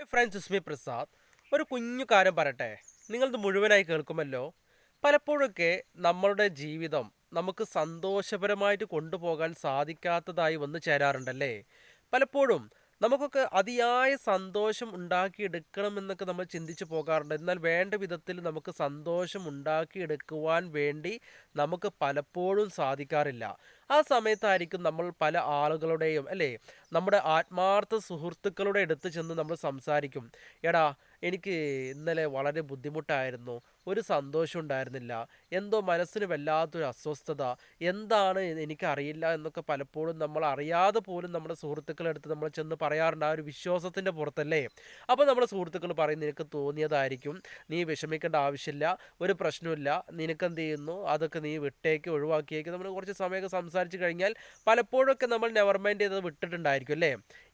Hi friends, ഇസ്മി പ്രസാദ്. ഒരു കുഞ്ഞു കാര്യം പറയട്ടെ, നിങ്ങളിത് മുഴുവനായി കേൾക്കുമല്ലോ. പലപ്പോഴൊക്കെ നമ്മളുടെ ജീവിതം നമുക്ക് സന്തോഷപരമായിട്ട് കൊണ്ടുപോകാൻ സാധിക്കാത്തതായി വന്നു ചേരാറുണ്ടല്ലേ. പലപ്പോഴും നമുക്കൊക്കെ അതിയായ സന്തോഷം ഉണ്ടാക്കിയെടുക്കണമെന്നൊക്കെ നമ്മൾ ചിന്തിച്ചു പോകാറുണ്ട്. എന്നാൽ വേണ്ട വിധത്തിൽ നമുക്ക് സന്തോഷം ഉണ്ടാക്കിയെടുക്കുവാൻ വേണ്ടി നമുക്ക് പലപ്പോഴും സാധിക്കാറില്ല. ആ സമയത്തായിരിക്കും നമ്മൾ പല ആളുകളുടെയും അല്ലേ, നമ്മുടെ ആത്മാർത്ഥ സുഹൃത്തുക്കളുടെ അടുത്ത് ചെന്ന് നമ്മൾ സംസാരിക്കും. എടാ, എനിക്ക് ഇന്നലെ വളരെ ബുദ്ധിമുട്ടായിരുന്നു, ഒരു സന്തോഷം ഉണ്ടായിരുന്നില്ല, എന്തോ മനസ്സിന് വല്ലാത്തൊരു അസ്വസ്ഥത, എന്താണ് എനിക്കറിയില്ല എന്നൊക്കെ പലപ്പോഴും നമ്മൾ അറിയാതെ പോലും നമ്മുടെ സുഹൃത്തുക്കളുടെ അടുത്ത് നമ്മൾ ചെന്ന് പറയാറുണ്ട്. ആ ഒരു വിശ്വാസത്തിൻ്റെ പുറത്തല്ലേ. അപ്പോൾ നമ്മുടെ സുഹൃത്തുക്കൾ പറയും, നിനക്ക് തോന്നിയതായിരിക്കും, നീ വിഷമിക്കേണ്ട ആവശ്യമില്ല, ഒരു പ്രശ്നമില്ല, നിനക്കെന്ത് ചെയ്യുന്നു, അതൊക്കെ നീ വിട്ടേക്ക്, ഒഴിവാക്കിയേക്ക്. നമ്മൾ കുറച്ച് സമയമൊക്കെ സംസാരിച്ച് കഴിഞ്ഞാൽ പലപ്പോഴൊക്കെ നമ്മൾ നെവർ മൈൻഡ് ചെയ്തത് വിട്ടിട്ടുണ്ടായിരിക്കും അല്ലേ.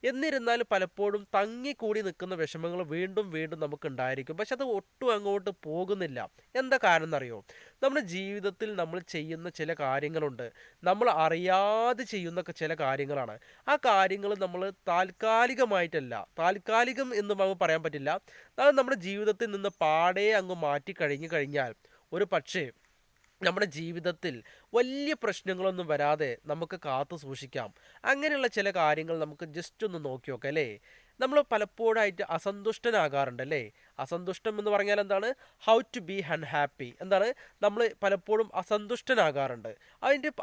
എന്നിരുന്നാലും പലപ്പോഴും തങ്ങിക്കൂടി നിൽക്കുന്ന വിഷമങ്ങൾ വീണ്ടും വീണ്ടും നമുക്ക് ഉണ്ടായിരിക്കും. പക്ഷെ അത് ഒട്ടും അങ്ങോട്ട് പോകുന്നില്ല. എന്താ കാരണം എന്നറിയോ? നമ്മുടെ ജീവിതത്തിൽ നമ്മൾ ചെയ്യുന്ന ചില കാര്യങ്ങളുണ്ട്, നമ്മൾ അറിയാതെ ചെയ്യുന്ന ചില കാര്യങ്ങളാണ്. ആ കാര്യങ്ങൾ നമ്മൾ താൽക്കാലികമായിട്ടല്ല, താൽക്കാലികം എന്ന് നമുക്ക് പറയാൻ പറ്റില്ല, അത് നമ്മുടെ ജീവിതത്തിൽ നിന്ന് പാടെ അങ്ങ് മാറ്റി കഴിഞ്ഞു കഴിഞ്ഞാൽ ഒരു പക്ഷേ നമ്മുടെ ജീവിതത്തിൽ വലിയ പ്രശ്നങ്ങളൊന്നും വരാതെ നമുക്ക് കാത്തു സൂക്ഷിക്കാം. അങ്ങനെയുള്ള ചില കാര്യങ്ങൾ നമുക്ക് ജസ്റ്റ് ഒന്ന് നോക്കി നോക്കാം അല്ലേ. നമ്മൾ പലപ്പോഴായിട്ട് അസന്തുഷ്ടനാകാറുണ്ട് അല്ലേ. അസന്തുഷ്ടം എന്ന് പറഞ്ഞാൽ എന്താണ്? ഹൗ ടു ബി അൺഹാപ്പി എന്താണ്? നമ്മൾ പലപ്പോഴും അസന്തുഷ്ടനാകാറുണ്ട്.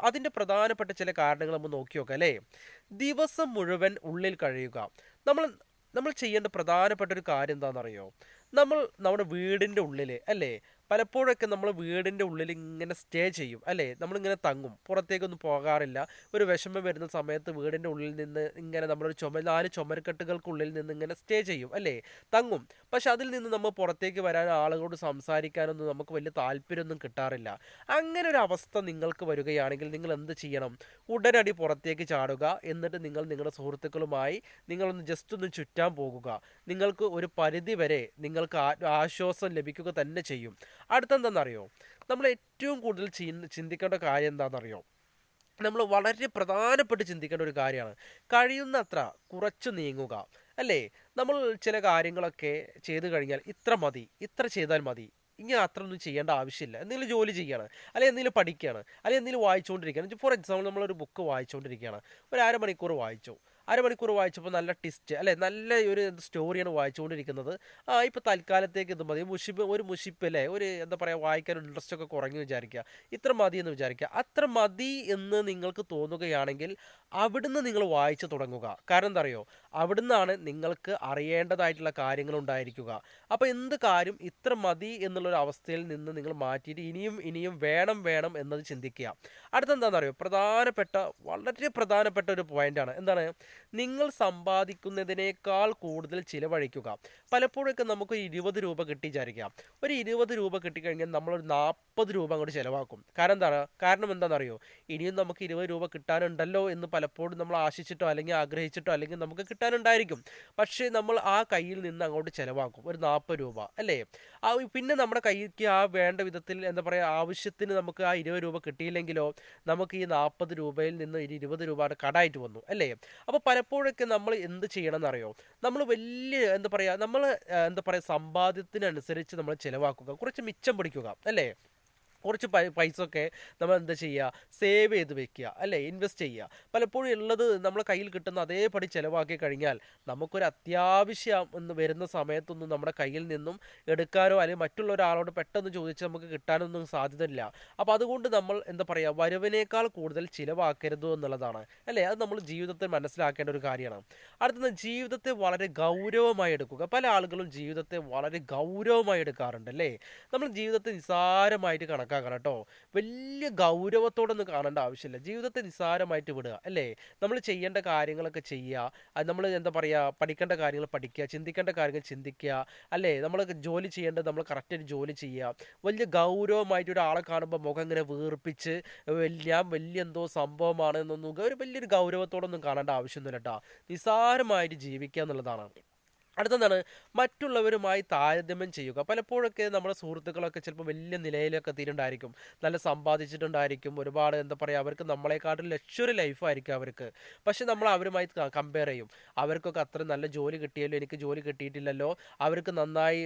അതിൻ്റെ പ്രധാനപ്പെട്ട ചില കാരണങ്ങൾ നമ്മൾ നോക്കി നോക്കാം അല്ലേ. ദിവസം മുഴുവൻ ഉള്ളിൽ കഴിയുക. നമ്മൾ നമ്മൾ ചെയ്യേണ്ട പ്രധാനപ്പെട്ട ഒരു കാര്യം എന്താണെന്നറിയോ? നമ്മൾ നമ്മുടെ വീടിൻ്റെ ഉള്ളിൽ അല്ലേ, പലപ്പോഴൊക്കെ നമ്മൾ വീടിൻ്റെ ഉള്ളിൽ ഇങ്ങനെ സ്റ്റേ ചെയ്യും അല്ലേ, നമ്മളിങ്ങനെ തങ്ങും, പുറത്തേക്കൊന്നും പോകാറില്ല. ഒരു വിഷമം വരുന്ന സമയത്ത് വീടിൻ്റെ ഉള്ളിൽ നിന്ന് ഇങ്ങനെ നമ്മളൊരു 4 ചുമരുകെട്ടുകൾക്കുള്ളിൽ നിന്ന് ഇങ്ങനെ സ്റ്റേ ചെയ്യും അല്ലേ, തങ്ങും. പക്ഷെ അതിൽ നിന്ന് നമ്മൾ പുറത്തേക്ക് വരാൻ, ആളുകളോട് സംസാരിക്കാനൊന്നും നമുക്ക് വലിയ താല്പര്യമൊന്നും കിട്ടാറില്ല. അങ്ങനെ ഒരു അവസ്ഥ നിങ്ങൾക്ക് വരികയാണെങ്കിൽ നിങ്ങൾ എന്ത് ചെയ്യണം? ഉടനടി പുറത്തേക്ക് ചാടുക. എന്നിട്ട് നിങ്ങൾ നിങ്ങളുടെ സുഹൃത്തുക്കളുമായി നിങ്ങളൊന്ന് ജസ്റ്റ് ഒന്ന് ചുറ്റാൻ പോകുക. നിങ്ങൾക്ക് ഒരു പരിധി വരെ നിങ്ങൾക്ക് ആശ്വാസം ലഭിക്കുക തന്നെ ചെയ്യും. അടുത്തെന്താണെന്നറിയോ? നമ്മൾ ഏറ്റവും കൂടുതൽ ചിന്തിക്കേണ്ട കാര്യം എന്താണെന്നറിയോ? നമ്മൾ വളരെ പ്രധാനപ്പെട്ട് ചിന്തിക്കേണ്ട ഒരു കാര്യമാണ്, കഴിയുന്നത്ര കുറച്ച് നീങ്ങുക അല്ലേ. നമ്മൾ ചില കാര്യങ്ങളൊക്കെ ചെയ്തു കഴിഞ്ഞാൽ ഇത്ര മതി, ഇത്ര ചെയ്താൽ മതി, ഇനി അത്ര ഒന്നും ചെയ്യേണ്ട ആവശ്യമില്ല. എന്തെങ്കിലും ജോലി ചെയ്യുകയാണ്, അല്ലെങ്കിൽ എന്തെങ്കിലും പഠിക്കുകയാണ്, അല്ലെങ്കിൽ എന്തെങ്കിലും വായിച്ചുകൊണ്ടിരിക്കുകയാണ്. ഫോർ എക്സാമ്പിൾ, നമ്മളൊരു ബുക്ക് വായിച്ചുകൊണ്ടിരിക്കുകയാണ്, ഒരു അരമണിക്കൂർ വായിച്ചു. അരമണിക്കൂർ വായിച്ചപ്പോൾ നല്ല ട്വിസ്റ്റ് അല്ലേ, നല്ല ഒരു സ്റ്റോറിയാണ് വായിച്ചുകൊണ്ടിരിക്കുന്നത്. ഇപ്പോൾ തൽക്കാലത്തേക്ക് ഇത് മതി, ഒരു മുഷിപ്പ് അല്ലേ, ഒരു എന്താ പറയുക, വായിക്കാൻ ഇൻട്രസ്റ്റ് ഒക്കെ കുറഞ്ഞു വിചാരിക്കുക, ഇത്ര മതി എന്ന് വിചാരിക്കുക. അത്ര മതി എന്ന് നിങ്ങൾക്ക് തോന്നുകയാണെങ്കിൽ അവിടുന്ന് നിങ്ങൾ വായിച്ചു തുടങ്ങുക. കാരണം എന്താ അറിയോ? അവിടുന്നാണ് നിങ്ങൾക്ക് അറിയേണ്ടതായിട്ടുള്ള കാര്യങ്ങൾ ഉണ്ടായിരിക്കുക. അപ്പോൾ എന്ത് കാര്യം ഇത്ര മതി എന്നുള്ളൊരു അവസ്ഥയിൽ നിന്ന് നിങ്ങൾ മാറ്റിയിട്ട് ഇനിയും ഇനിയും വേണം വേണം എന്നത് ചിന്തിക്കുക. അടുത്തെന്താണെന്നറിയോ? വളരെ പ്രധാനപ്പെട്ട ഒരു പോയിന്റാണ്. എന്താണ്? നിങ്ങൾ സമ്പാദിക്കുന്നതിനേക്കാൾ കൂടുതൽ ചിലവഴിക്കുക. പലപ്പോഴൊക്കെ നമുക്ക് 20 രൂപ കിട്ടി വിചാരിക്കാം. ഒരു 20 രൂപ കിട്ടിക്കഴിഞ്ഞാൽ നമ്മളൊരു 40 രൂപ അങ്ങോട്ട് ചിലവാക്കും. കാരണം എന്താണെന്നറിയോ? ഇനിയും നമുക്ക് 20 രൂപ കിട്ടാനുണ്ടല്ലോ എന്ന് പലപ്പോഴും നമ്മൾ ആശിച്ചിട്ടോ അല്ലെങ്കിൽ ആഗ്രഹിച്ചിട്ടോ അല്ലെങ്കിൽ നമുക്ക് കിട്ടാനുണ്ടായിരിക്കും. പക്ഷേ നമ്മൾ ആ കയ്യിൽ നിന്ന് അങ്ങോട്ട് ചിലവാക്കും ഒരു 40 രൂപ അല്ലേ. പിന്നെ നമ്മുടെ കൈക്ക് ആ വേണ്ട വിധത്തിൽ എന്താ പറയുക, ആവശ്യത്തിന് നമുക്ക് ആ 20 രൂപ കിട്ടിയില്ലെങ്കിലോ, നമുക്ക് ഈ 40 രൂപയിൽ നിന്ന് 20 രൂപ കടായിട്ട് വന്നു അല്ലേ. അപ്പോൾ പലപ്പോഴൊക്കെ നമ്മൾ എന്ത് ചെയ്യണം എന്നറിയോ? നമ്മൾ വലിയ എന്താ പറയുക, സമ്പാദ്യത്തിനനുസരിച്ച് നമ്മൾ ചിലവാക്കുക, കുറച്ച് മിച്ചം പിടിക്കുക അല്ലേ. കുറച്ച് പൈസ ഒക്കെ നമ്മൾ എന്താ ചെയ്യുക, സേവ് ചെയ്ത് വെക്കുക അല്ലേ, ഇൻവെസ്റ്റ് ചെയ്യുക. പലപ്പോഴും ഉള്ളത് നമ്മളെ കയ്യിൽ കിട്ടുന്ന അതേപടി ചിലവാക്കി കഴിഞ്ഞാൽ നമുക്കൊരു അത്യാവശ്യം എന്ന് വരുന്ന സമയത്തൊന്നും നമ്മുടെ കയ്യിൽ നിന്നും എടുക്കാനോ അല്ലെങ്കിൽ മറ്റുള്ള ഒരാളോട് പെട്ടെന്ന് ചോദിച്ച് നമുക്ക് കിട്ടാനൊന്നും സാധ്യതയില്ല. അപ്പോൾ അതുകൊണ്ട് നമ്മൾ എന്താ പറയുക, വരവിനേക്കാൾ കൂടുതൽ ചിലവാക്കരുത് എന്നുള്ളതാണ് അല്ലേ. അത് നമ്മൾ ജീവിതത്തിൽ മനസ്സിലാക്കേണ്ട ഒരു കാര്യമാണ്. അടുത്തത്, ജീവിതത്തെ വളരെ ഗൗരവമായി എടുക്കുക. പല ആളുകളും ജീവിതത്തെ വളരെ ഗൗരവമായി എടുക്കാറുണ്ട് അല്ലേ. നമ്മൾ ജീവിതത്തെ നിസ്സാരമായിട്ട് കണക്കാക്കണം കേട്ടോ. വലിയ ഗൗരവത്തോടൊന്നും കാണേണ്ട ആവശ്യമില്ല. ജീവിതത്തെ നിസ്സാരമായിട്ട് വിടുക അല്ലേ. നമ്മൾ ചെയ്യേണ്ട കാര്യങ്ങളൊക്കെ ചെയ്യുക. അത് നമ്മൾ എന്താ പറയുക, പഠിക്കേണ്ട കാര്യങ്ങൾ പഠിക്കുക, ചിന്തിക്കേണ്ട കാര്യങ്ങൾ ചിന്തിക്കുക അല്ലേ. നമ്മൾ ജോലി ചെയ്യേണ്ടത് നമ്മൾ കറക്റ്റായിട്ട് ജോലി ചെയ്യുക. വലിയ ഗൗരവമായിട്ട് ഒരാളെ കാണുമ്പോൾ മുഖം ഇങ്ങനെ വീർപ്പിച്ച് ഞാൻ വലിയ എന്തോ സംഭവമാണ് എന്നൊന്നും ഒരു വലിയൊരു ഗൗരവത്തോടൊന്നും കാണേണ്ട ആവശ്യമൊന്നുമില്ല കേട്ടോ. നിസ്സാരമായിട്ട് ജീവിക്കുക എന്നുള്ളതാണ്. അടുത്തെന്താണ് മറ്റുള്ളവരുമായി താരതമ്യം ചെയ്യുക. പലപ്പോഴൊക്കെ നമ്മുടെ സുഹൃത്തുക്കളൊക്കെ ചിലപ്പോൾ വലിയ നിലയിലൊക്കെ എത്തിയിട്ടുണ്ടായിരിക്കും. നല്ല സമ്പാദിച്ചിട്ടുണ്ടായിരിക്കും. ഒരുപാട് എന്താ പറയുക അവർക്ക് നമ്മളെക്കാട്ടിലും ലക്ഷറി ലൈഫായിരിക്കും അവർക്ക്. പക്ഷെ നമ്മൾ അവരുമായി കമ്പയർ ചെയ്യും. അവർക്കൊക്കെ അത്ര നല്ല ജോലി കിട്ടിയല്ലോ എനിക്ക് ജോലി കിട്ടിയിട്ടില്ലല്ലോ. അവർക്ക് നന്നായി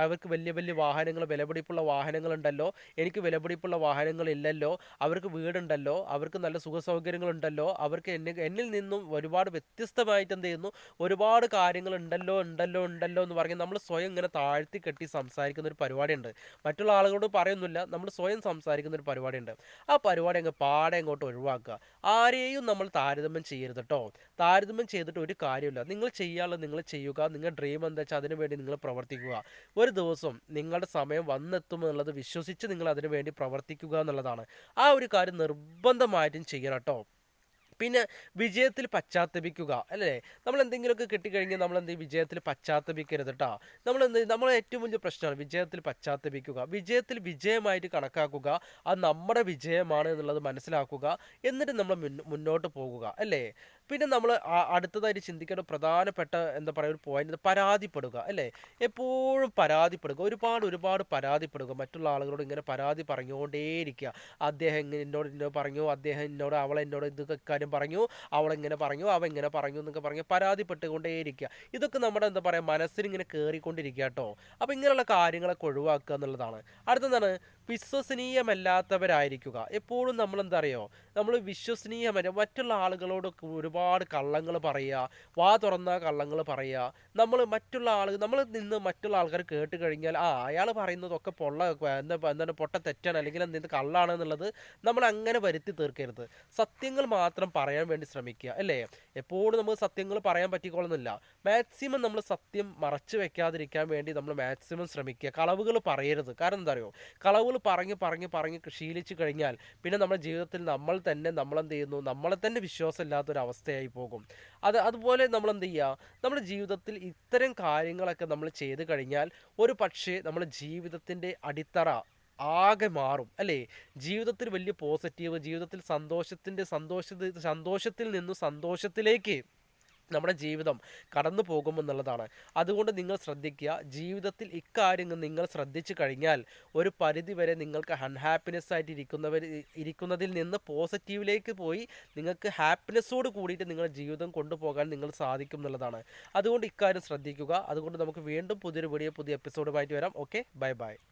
അവർക്ക് വലിയ വലിയ വാഹനങ്ങൾ വിലപിടിപ്പുള്ള വാഹനങ്ങളുണ്ടല്ലോ. എനിക്ക് വിലപിടിപ്പുള്ള വാഹനങ്ങളില്ലല്ലോ. അവർക്ക് വീടുണ്ടല്ലോ. അവർക്ക് നല്ല സുഖസൗകര്യങ്ങളുണ്ടല്ലോ. അവർക്ക് എന്നിൽ നിന്നും ഒരുപാട് വ്യത്യസ്തമായിട്ട് എന്ത് ചെയ്യുന്നു ഒരുപാട് കാര്യങ്ങളുണ്ടല്ലോ ഉണ്ടല്ലോ ഉണ്ടല്ലോ എന്ന് പറഞ്ഞ് നമ്മൾ സ്വയം ഇങ്ങനെ താഴ്ത്തി കെട്ടി സംസാരിക്കുന്ന ഒരു പരിപാടിയുണ്ട്. മറ്റുള്ള ആളുകളോട് പറയുന്നില്ല, നമ്മൾ സ്വയം സംസാരിക്കുന്ന ഒരു പരിപാടിയുണ്ട്. ആ പരിപാടി അങ്ങ് പാടെ അങ്ങോട്ട് ഒഴിവാക്കുക. ആരെയും നമ്മൾ താരതമ്യം ചെയ്യരുത് കേട്ടോ. താരതമ്യം ചെയ്തിട്ട് ഒരു കാര്യമില്ല. നിങ്ങൾ ചെയ്യാനുള്ളത് നിങ്ങൾ ചെയ്യുക. നിങ്ങളുടെ ഡ്രീം എന്താ വെച്ചാൽ അതിനു വേണ്ടി നിങ്ങൾ പ്രവർത്തിക്കുക. ഒരു ദിവസം നിങ്ങളുടെ സമയം വന്നെത്തും എന്നുള്ളത് വിശ്വസിച്ച് നിങ്ങൾ അതിനു വേണ്ടി പ്രവർത്തിക്കുക എന്നുള്ളതാണ്. ആ ഒരു കാര്യം നിർബന്ധമായിട്ടും ചെയ്യണം കേട്ടോ. പിന്നെ വിജയത്തിൽ പശ്ചാത്തപിക്കുക അല്ലേ. നമ്മൾ എന്തെങ്കിലുമൊക്കെ കിട്ടിക്കഴിഞ്ഞാൽ നമ്മൾ എന്ത് ചെയ്യും, വിജയത്തിൽ പശ്ചാത്തപിക്കരുത് കേട്ടോ. നമ്മളെ ഏറ്റവും വലിയ പ്രശ്നമാണ് വിജയത്തിൽ പശ്ചാത്തപിക്കുക. വിജയത്തിൽ വിജയമായിട്ട് കണക്കാക്കുക. അത് നമ്മുടെ വിജയമാണ് എന്നുള്ളത് മനസ്സിലാക്കുക. എന്നിട്ട് നമ്മൾ മുന്നോട്ട് പോകുക അല്ലേ. പിന്നെ നമ്മൾ അടുത്തതായിട്ട് ചിന്തിക്കേണ്ട പ്രധാനപ്പെട്ട എന്താ പറയുക ഒരു പോയിന്റ് പരാതിപ്പെടുക അല്ലേ. എപ്പോഴും പരാതിപ്പെടുക, ഒരുപാട് ഒരുപാട് പരാതിപ്പെടുക. മറ്റുള്ള ആളുകളോട് ഇങ്ങനെ പരാതി പറഞ്ഞുകൊണ്ടേയിരിക്കുക. അദ്ദേഹം ഇങ്ങനെ എന്നോട് പറഞ്ഞു, അദ്ദേഹം എന്നോട് അവളെന്നോട് ഇതൊക്കെ കാര്യം പറഞ്ഞു, അവളെങ്ങനെ പറഞ്ഞു, അവൻ ഇങ്ങനെ പറഞ്ഞു എന്നൊക്കെ പറഞ്ഞ് പരാതിപ്പെട്ടുകൊണ്ടേയിരിക്കുക. ഇതൊക്കെ നമ്മുടെ എന്താ പറയുക മനസ്സിനിങ്ങനെ കയറിക്കൊണ്ടിരിക്കുക കേട്ടോ. അപ്പോൾ ഇങ്ങനെയുള്ള കാര്യങ്ങളൊക്കെ ഒഴിവാക്കുക എന്നുള്ളതാണ്. അടുത്തെന്താണ് വിശ്വസനീയമല്ലാത്തവരായിരിക്കുക. എപ്പോഴും നമ്മൾ എന്താ അറിയോ, നമ്മൾ വിശ്വസനീയമല്ല മറ്റുള്ള ആളുകളോട് ഒരുപാട് കള്ളങ്ങൾ പറയുക, വാ തുറന്ന കള്ളങ്ങൾ പറയുക. നമ്മൾ നിന്ന് മറ്റുള്ള ആൾക്കാർ കേട്ട് കഴിഞ്ഞാൽ അയാൾ പറയുന്നതൊക്കെ എന്താണ് പൊട്ട തെറ്റാണ് അല്ലെങ്കിൽ എന്തെങ്കിലും കള്ളാണ് എന്നുള്ളത് നമ്മൾ അങ്ങനെ വരുത്തി തീർക്കരുത്. സത്യങ്ങൾ മാത്രം പറയാൻ വേണ്ടി ശ്രമിക്കുക അല്ലേ. എപ്പോഴും നമുക്ക് സത്യങ്ങൾ പറയാൻ പറ്റിക്കൊള്ളുന്നില്ല. മാക്സിമം നമ്മൾ സത്യം മറച്ചു വെക്കാതിരിക്കാൻ വേണ്ടി നമ്മൾ മാക്സിമം ശ്രമിക്കുക. കളവുകൾ പറയരുത്. കാരണം എന്താ അറിയോ, കളവുകൾ പറഞ്ഞ് ശീലിച്ചു കഴിഞ്ഞാൽ പിന്നെ നമ്മുടെ ജീവിതത്തിൽ നമ്മളെന്ത് ചെയ്യുന്നു, നമ്മളെ തന്നെ വിശ്വാസമില്ലാത്തൊരു അവസ്ഥയായി പോകും. അതുപോലെ നമ്മൾ എന്ത് ചെയ്യുക, നമ്മുടെ ജീവിതത്തിൽ ഇത്തരം കാര്യങ്ങളൊക്കെ നമ്മൾ ചെയ്തു കഴിഞ്ഞാൽ ഒരു പക്ഷേ നമ്മുടെ ജീവിതത്തിൻ്റെ അടിത്തറ ആകെ മാറും അല്ലേ. ജീവിതത്തിൽ വലിയ പോസിറ്റീവ്, ജീവിതത്തിൽ സന്തോഷത്തിൽ നിന്നും സന്തോഷത്തിലേക്ക് നമ്മുടെ ജീവിതം കടന്നു പോകുമെന്നുള്ളതാണ്. അതുകൊണ്ട് നിങ്ങൾ ശ്രദ്ധിക്കുക. ജീവിതത്തിൽ ഇക്കാര്യങ്ങൾ നിങ്ങൾ ശ്രദ്ധിച്ചു കഴിഞ്ഞാൽ ഒരു പരിധി വരെ നിങ്ങൾക്ക് അൺഹാപ്പിനെസ് ആയിട്ട് ഇരിക്കുന്നതിൽ നിന്ന് പോസിറ്റീവിലേക്ക് പോയി നിങ്ങൾക്ക് ഹാപ്പിനെസ്സോട് കൂടിയിട്ട് നിങ്ങളുടെ ജീവിതം കൊണ്ടുപോകാൻ നിങ്ങൾ സാധിക്കും എന്നുള്ളതാണ്. അതുകൊണ്ട് ഇക്കാര്യം ശ്രദ്ധിക്കുക. അതുകൊണ്ട് നമുക്ക് വീണ്ടും പുതിയൊരു വീഡിയോ പുതിയ എപ്പിസോഡുമായിട്ട് വരാം. Okay, bye bye.